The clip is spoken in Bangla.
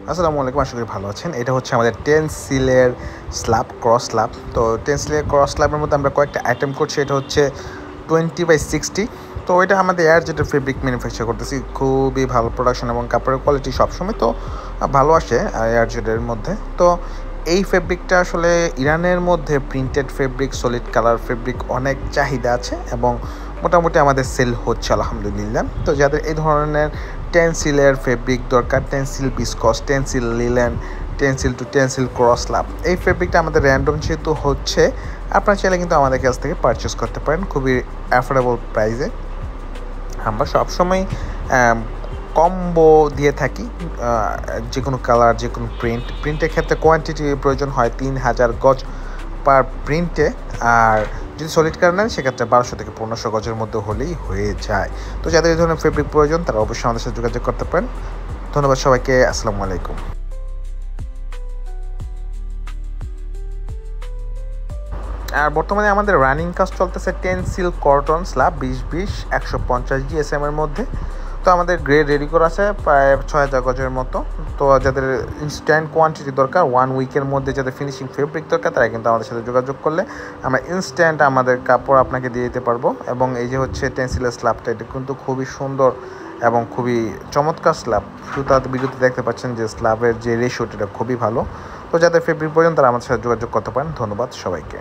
আসসালামু আলাইকুম, আশা করি ভালো আছেন। এটা হচ্ছে আমাদের টেনসিলের স্ল্যাব, ক্রস স্ল্যাব। তো টেনসিলের ক্রস স্ল্যাবের মধ্যে আমরা কয়েকটা আইটেম করছি। এটা হচ্ছে 20/60। তো এটা আমাদের এয়ার জেটের ফেব্রিক ম্যানুফ্যাকচার করতেছি। খুবই ভালো প্রোডাকশন এবং কাপড়ের কোয়ালিটি সবসময় তো ভালো আসে এয়ার জেটের মধ্যে। তো এই ফেব্রিকটা আসলে ইরানের মধ্যে printed fabric, solid colour fabric অনেক চাহিদা আছে এবং মোটামুটি আমাদের সেল হচ্ছে আলহামদুলিল্লাহ। তো যাদের এই ধরনের টেনসিলের ফেব্রিক দরকার, Tencel viscose, Tencel linen, Tencel two Tencel cross love, এই ফেব্রিকটা আমাদের র্যান্ডম যেহেতু হচ্ছে, আপনারা চাইলে কিন্তু আমাদের কাছ থেকে পারচেস করতে পারেন খুবই অ্যাফোর্ডেবল প্রাইসে। আমরা সবসময় কম্বো দিয়ে থাকি, যে কোনো কালার, যে কোনো প্রিন্টের ক্ষেত্রে কোয়ান্টিটি প্রয়োজন হয় 3000 গজ পার প্রিন্টে। আর যদি সলিড কালার নেন সেক্ষেত্রে 1200 থেকে 1500 গজের মধ্যে হলেই হয়ে যায়। তো যাদের এই ধরনের ফেব্রিক প্রয়োজন তারা অবশ্যই আমাদের সাথে যোগাযোগ করতে পারেন। ধন্যবাদ সবাইকে, আসসালামু আলাইকুম। আর বর্তমানে আমাদের রানিং কাজ চলতেছে টেনসিল কটন স্ল্যাব 20-20 150 GSM এর মধ্যে। তো আমাদের গ্রেড রেডি করা আছে প্রায় 6000 গজের মতো। তো যাদের ইনস্ট্যান্ট কোয়ান্টিটি দরকার, 1 উইকের মধ্যে যাদের ফিনিশিং ফেব্রিক দরকার, তারা কিন্তু আমাদের সাথে যোগাযোগ করলে আমরা ইনস্ট্যান্ট আমাদের কাপড় আপনাকে দিয়ে দিতে পারবো। এবং এই যে হচ্ছে টেনসিলের স্ল্যাবটা, এটা কিন্তু খুবই সুন্দর এবং খুবই চমৎকার স্ল্যাব। সুতার ভিডিওতে দেখতে পাচ্ছেন যে স্ল্যাবের যে রেশিওটা খুবই ভালো। তো যাদের ফেব্রিক প্রয়োজন তারা আমাদের সাথে যোগাযোগ করতে পারেন। ধন্যবাদ সবাইকে।